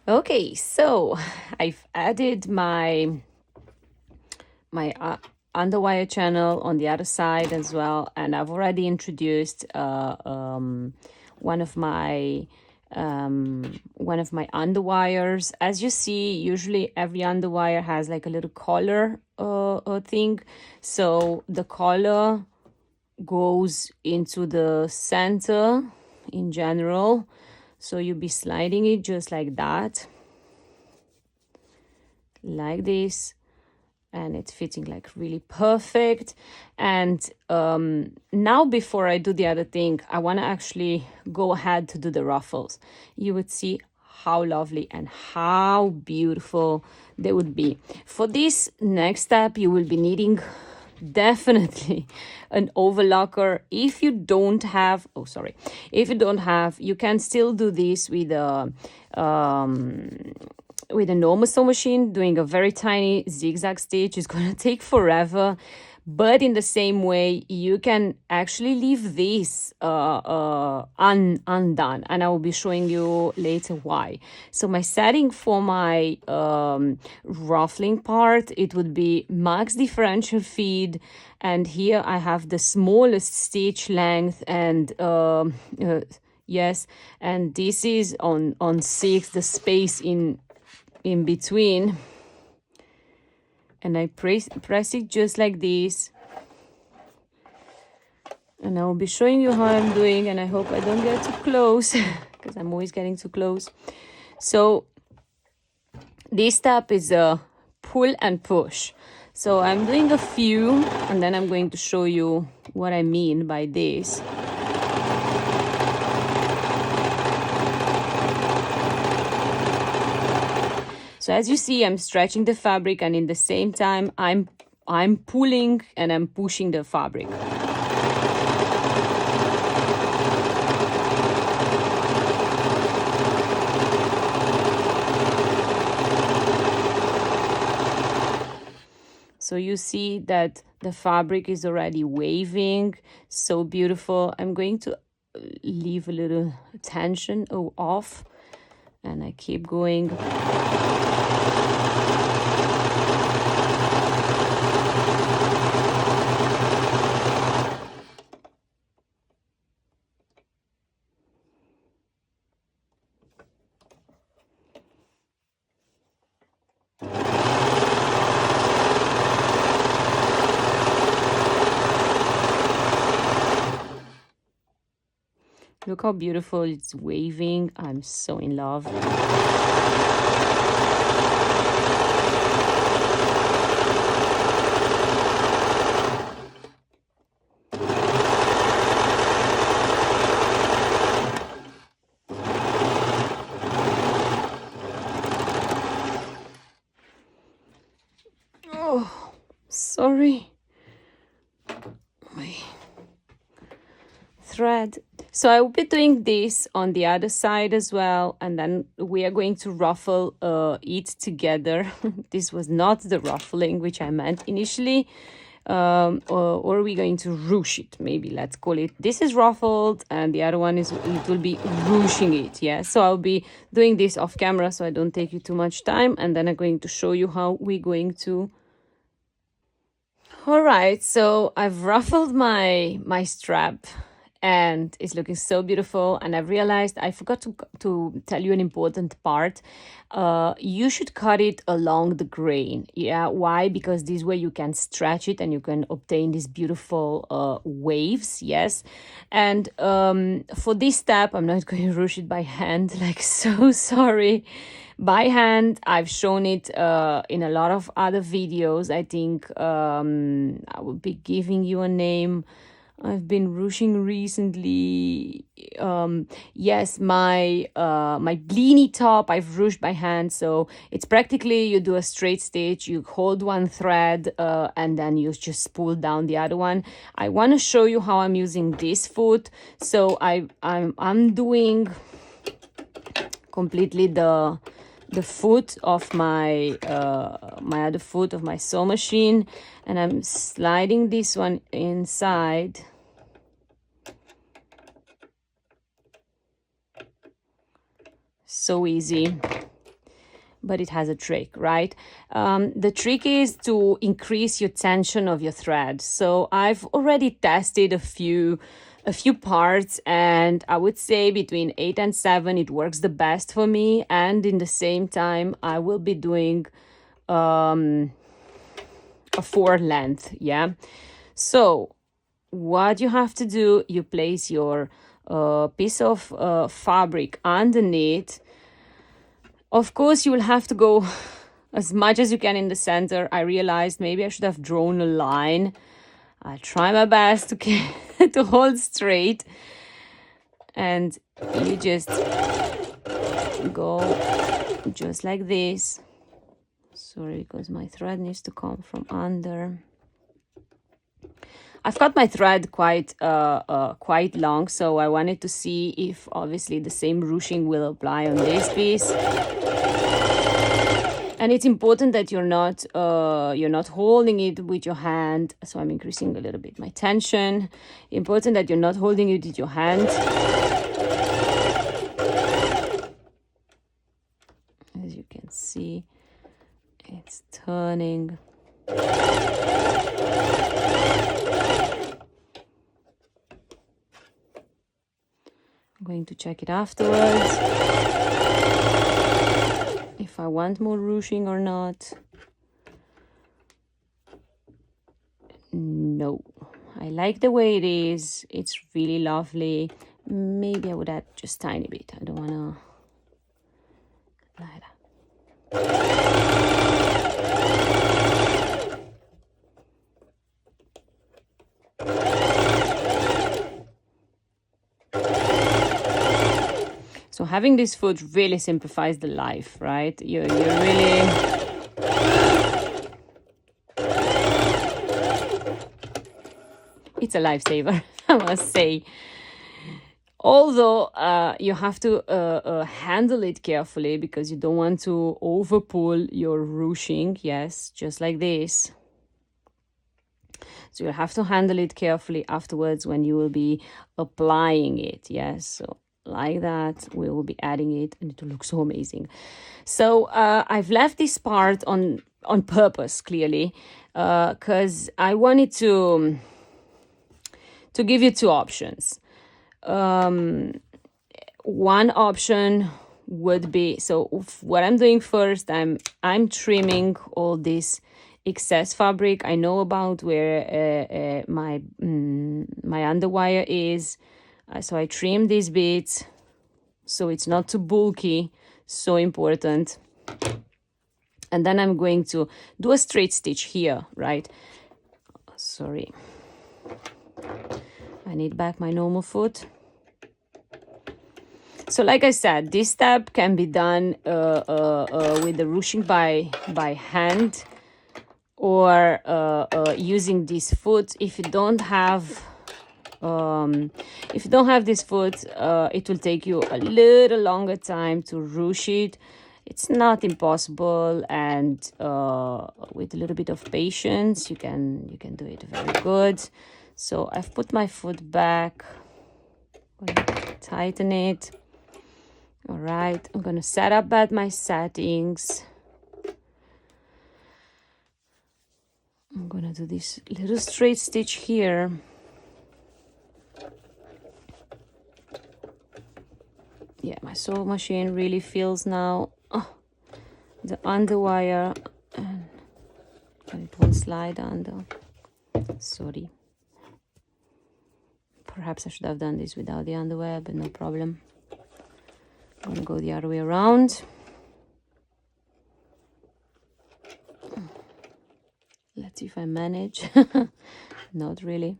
Okay, so I've added my underwire channel on the other side as well, and I've already introduced one of my underwires. As you see, usually every underwire has like a little collar thing, so the collar goes into the center in general, so you'll be sliding it just like that, like this, and it's fitting like really perfect. And now before I do the other thing, I want to actually go ahead to do the ruffles. You would see how lovely and how beautiful they would be. For this next step, you will be needing definitely an overlocker. If you don't have, if you don't have, you can still do this with a normal sew machine. Doing a very tiny zigzag stitch is going to take forever, but in the same way you can actually leave this undone, and I will be showing you later why. So my setting for my ruffling part, it would be max differential feed, and here I have the smallest stitch length, and yes, and this is on 6, the space in between, and I press it just like this, and I will be showing you how I'm doing, and I hope I don't get too close because I'm always getting too close. So this step is a pull and push. So I'm doing a few, and then I'm going to show you what I mean by this. So as you see, I'm stretching the fabric, and in the same time, I'm pulling and I'm pushing the fabric. So you see that the fabric is already waving, so beautiful. I'm going to leave a little tension off, and I keep going. Look how beautiful it's waving. I'm so in love. Oh, sorry. My thread. So I will be doing this on the other side as well, and then we are going to ruffle it together. This was not the ruffling which I meant initially, or are we going to ruche it? Maybe let's call it. This is ruffled, and the other one is, it will be ruching it. Yeah, so I'll be doing this off camera, so I don't take you too much time, and then I'm going to show you how we're going to. All right, so I've ruffled my strap, and it's looking so beautiful, and I've realized I forgot to tell you an important part. You should cut it along the grain. Yeah, why? Because this way you can stretch it and you can obtain these beautiful waves. Yes, and for this step I'm not going to ruche it by hand, like, so sorry. By hand, I've shown it in a lot of other videos. I think I will be giving you a name. I've been ruching recently. Yes, my Bikini top I've ruched by hand. So it's practically, you do a straight stitch, you hold one thread, and then you just pull down the other one. I want to show you how I'm using this foot. So I'm doing completely the foot of my my other foot of my sew machine, and I'm sliding this one inside. So easy. but it has a trick, right? The trick is to increase your tension of your thread. So I've already tested a few parts, and I would say between 8 and 7 it works the best for me. And in the same time, I will be doing a 4 length. Yeah. So what you have to do, you place your piece of fabric underneath. Of course, you will have to go as much as you can in the center. I realized maybe I should have drawn a line. I try my best to to hold straight, and you just go just like this. Sorry, because my thread needs to come from under. I've cut my thread quite long, so I wanted to see if obviously the same ruching will apply on this piece. And it's important that you're not holding it with your hand. So I'm increasing a little bit my tension. Important that you're not holding it with your hand. As you can see, it's turning. I'm going to check it afterwards if I want more ruching or not. No, I like the way it is. It's really lovely. Maybe I would add just tiny bit. I don't want to like that. So having this foot really simplifies the life, right? You're really... It's a lifesaver, I must say. Although you have to handle it carefully because you don't want to overpull your ruching. Yes, just like this. So you have to handle it carefully afterwards when you will be applying it. Yes, so like that, we will be adding it, and it will look so amazing. So I've left this part on purpose, clearly, because I wanted to give you 2 options. One option would be, so what I'm doing first, I'm trimming all this excess fabric. I know about where my underwire is. So I trim these bits so it's not too bulky, so important. And then I'm going to do a straight stitch here, right? Sorry. I need back my normal foot. So like I said, this step can be done with the ruching by hand or using this foot. If you don't have this foot, it will take you a little longer time to ruche it. It's not impossible, and with a little bit of patience, you can do it very good. So I've put my foot back. I'm gonna tighten it. All right, I'm gonna set up at my settings. I'm gonna do this little straight stitch here. Yeah, my sew machine really feels now the underwire, and it won't slide under. Sorry. Perhaps I should have done this without the underwear, but no problem. I'm gonna go the other way around. Let's see if I manage. Not really.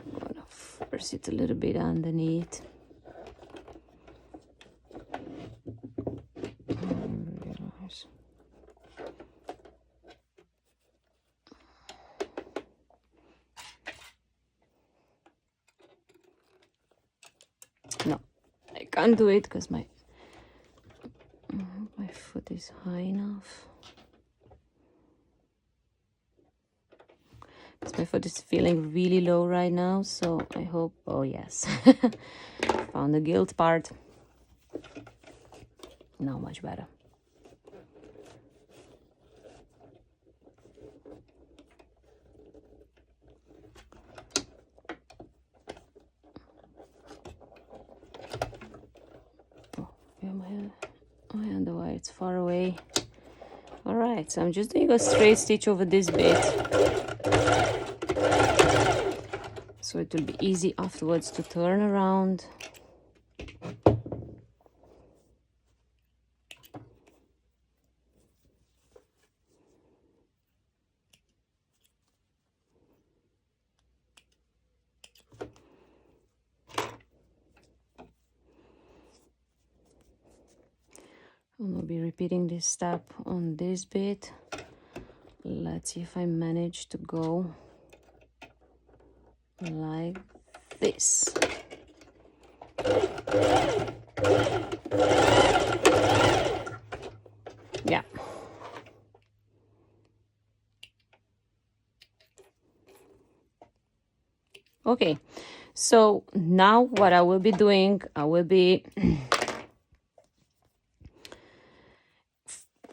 I'm gonna force it a little bit underneath. No, I can't do it because my foot is high enough. Because my foot is feeling really low right now, so I hope... Oh yes, found the guilt part. Now much better. Oh, yeah, my underwire, it's far away. All right, so I'm just doing a straight stitch over this bit, so it will be easy afterwards to turn around. I'm gonna be repeating this step on this bit. Let's see if I manage to go like this. Yeah. Okay, so now what I will be doing, I will be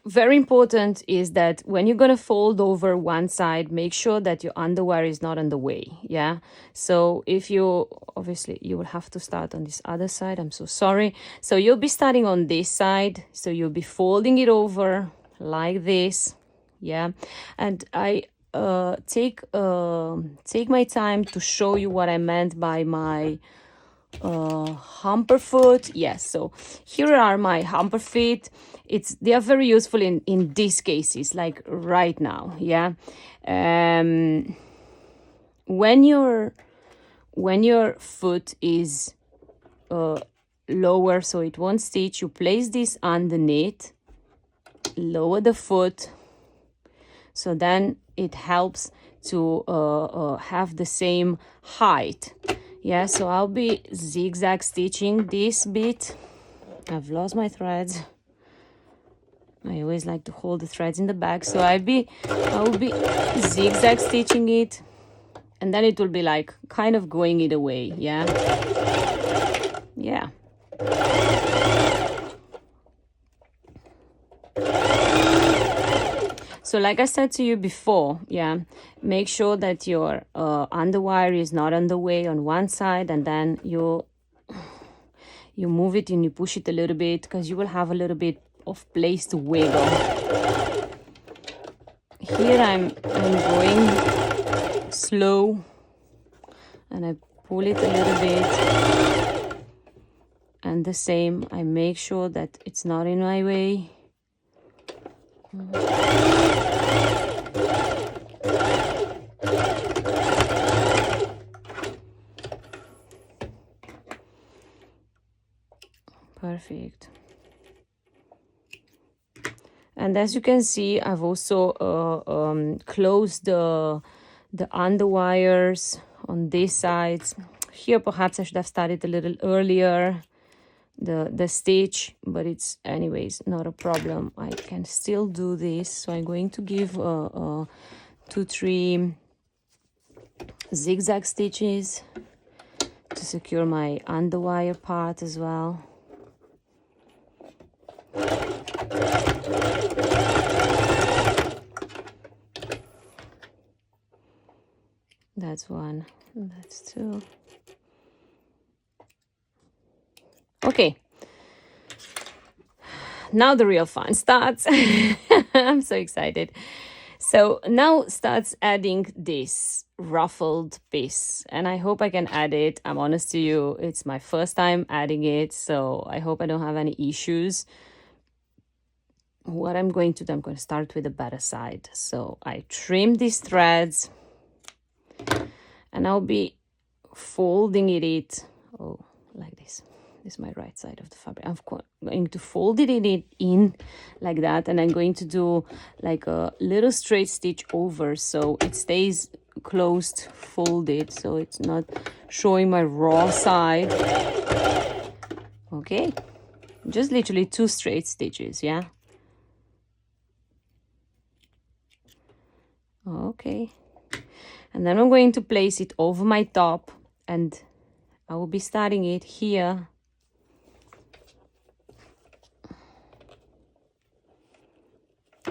very important is that when you're going to fold over one side, make sure that your underwire is not on the way. Yeah. So if you, obviously you will have to start on this other side. I'm so sorry. So you'll be starting on this side. So you'll be folding it over like this. Yeah. And I take my time to show you what I meant by my hamper foot. Yes, so here are my hamper feet. They are very useful in these cases, like right now. Yeah. When your foot is lower, so it won't stitch, you place this underneath, lower the foot, so then it helps to have the same height. Yeah, so I'll be zigzag stitching this bit. I've lost my threads. I always like to hold the threads in the back, so I'll be zigzag stitching it, and then it will be like kind of going either way. Yeah. Yeah. So like I said to you before, yeah, make sure that your underwire is not on the way on one side, and then you move it and you push it a little bit, because you will have a little bit of place to wiggle. Here I'm going slow, and I pull it a little bit, and the same, I make sure that it's not in my way. Perfect. And as you can see, I've also closed the underwires on these sides. Here perhaps I should have started a little earlier the stitch, but it's anyways not a problem. I can still do this. So I'm going to give 2-3 zigzag stitches to secure my underwire part as well. That's one, that's two. Okay, now the real fun starts. I'm so excited. So now starts adding this ruffled piece, and I hope I can add it. I'm honest to you, it's my first time adding it, so I hope I don't have any issues. What I'm going to do, I'm going to start with the better side. So I trim these threads, and I'll be folding it like this. This is my right side of the fabric. I'm going to fold it in like that, and I'm going to do like a little straight stitch over, so it stays closed, folded, so it's not showing my raw side. Okay, just literally 2 straight stitches. Yeah. Okay, and then I'm going to place it over my top, and I will be starting it here.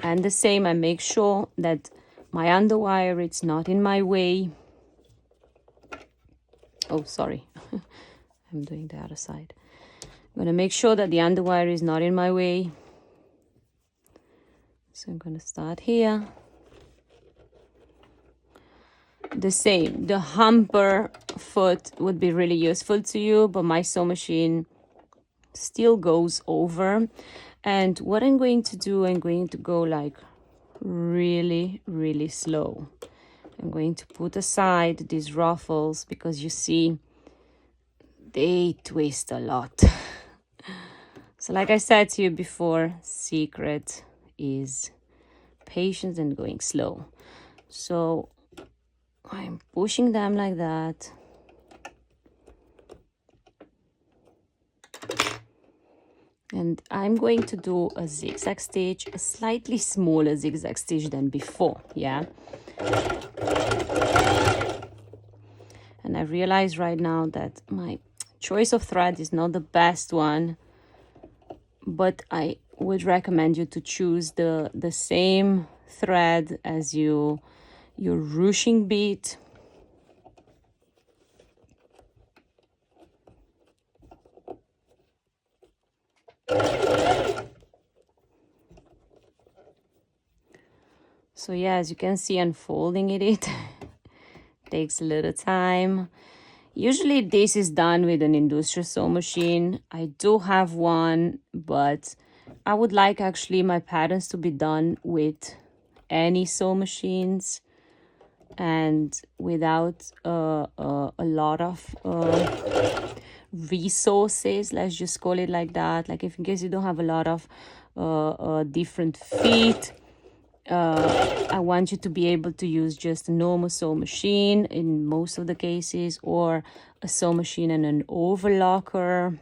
And the same, I make sure that my underwire is not in my way. Oh, sorry. I'm doing the other side. I'm going to make sure that the underwire is not in my way. So I'm going to start here. The same, the hamper foot would be really useful to you, but my sew machine still goes over. And what I'm going to do, I'm going to go like really, really slow. I'm going to put aside these ruffles because you see, they twist a lot. So like I said to you before, secret is patience and going slow. So I'm pushing them like that. And I'm going to do a zigzag stitch, a slightly smaller zigzag stitch than before, yeah? And I realize right now that my choice of thread is not the best one, but I would recommend you to choose the same thread as your ruching bead. So yeah, as you can see, unfolding it takes a little time. Usually this is done with an industrial sew machine. I do have one, but I would like actually my patterns to be done with any sew machines and without a lot of resources, let's just call it like that. Like if in case you don't have a lot of different feet, I want you to be able to use just a normal sew machine in most of the cases, or a sew machine and an overlocker.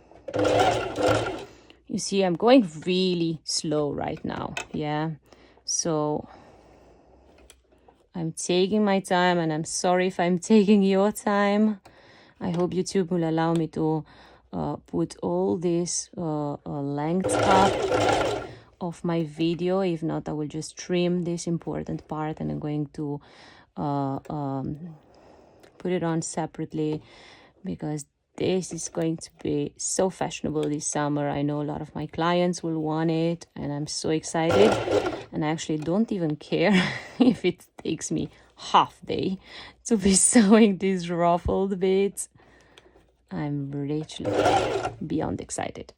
You see, I'm going really slow right now, yeah? So I'm taking my time, and I'm sorry if I'm taking your time. I hope YouTube will allow me to put all this length up of my video. If not, I will just trim this important part, and I'm going to put it on separately because this is going to be so fashionable this summer. I know a lot of my clients will want it, and I'm so excited. And I actually don't even care if it takes me half day to be sewing these ruffled beads. I'm literally beyond excited.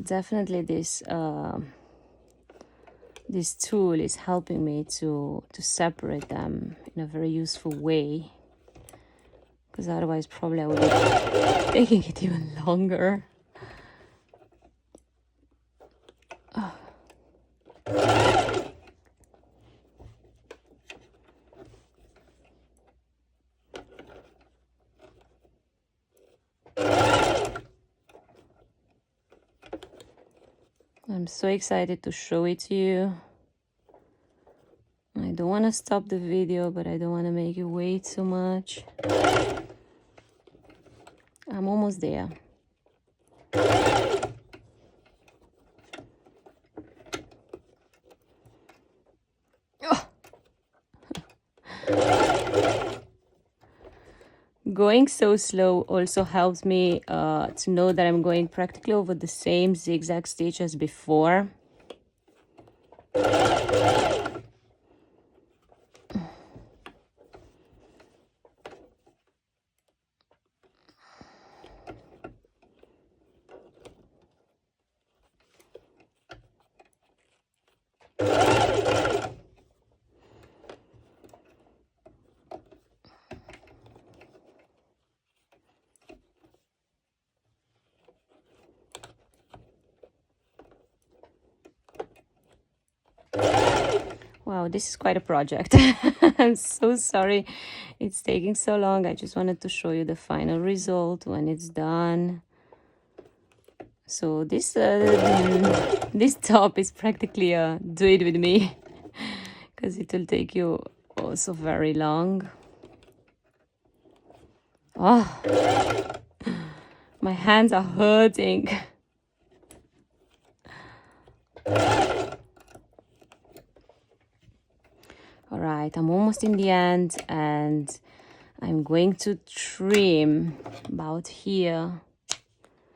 Definitely this tool is helping me to separate them in a very useful way, because otherwise probably I would be taking it even longer. I'm so excited to show it to you. I don't want to stop the video, but I don't want to make you wait so much. I'm almost there. Oh. Going so slow also helps me to know that I'm going practically over the same zigzag stitch as before. Wow, this is quite a project. I'm so sorry it's taking so long. I just wanted to show you the final result when it's done. So this this top is practically a do it with me, because it will take you also very long. Oh, my hands are hurting. All right, I'm almost in the end, and I'm going to trim about here.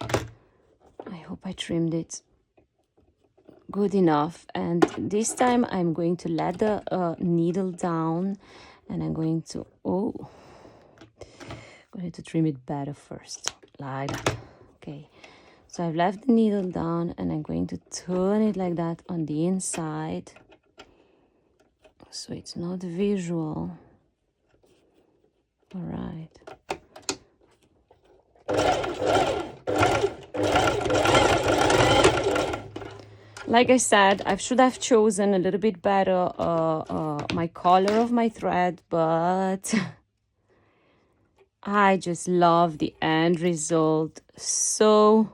I hope I trimmed it good enough. And this time I'm going to let the needle down, and I'm going to, going to trim it better first, like that. Okay, so I've left the needle down, and I'm going to turn it like that on the inside, so it's not visual. All right. Like I said, I should have chosen a little bit better my color of my thread, but I just love the end result. So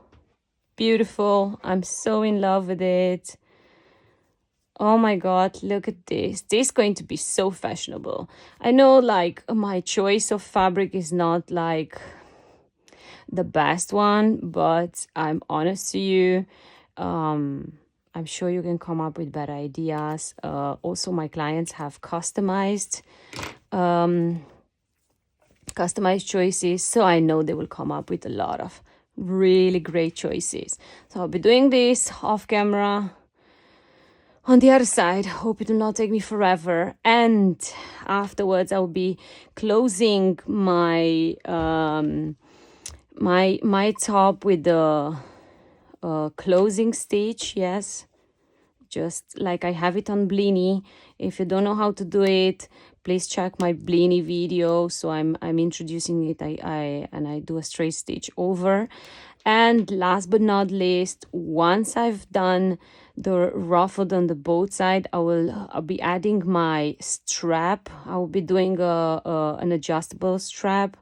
beautiful. I'm so in love with it. Oh my God, look at this. This is going to be so fashionable. I know, like, my choice of fabric is not like the best one, but I'm honest to you. I'm sure you can come up with better ideas. Also, my clients have customized choices, so I know they will come up with a lot of really great choices. So I'll be doing this off camera. On the other side, hope it will not take me forever. And afterwards, I'll be closing my my top with the closing stitch. Yes, just like I have it on Blini. If you don't know how to do it, please check my Blini video. So I'm introducing it. I do a straight stitch over. And last but not least, once I've done the ruffled on the both side, I'll be adding my strap. I'll be doing an adjustable strap.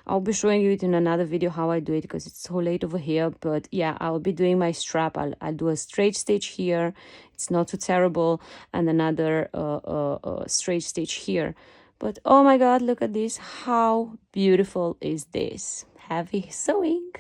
I'll be showing you it in another video how I do it, because it's so late over here. But yeah, I'll be doing my strap. I'll do a straight stitch here. It's not too terrible. And another straight stitch here. But oh my God, look at this. How beautiful is this? Happy sewing.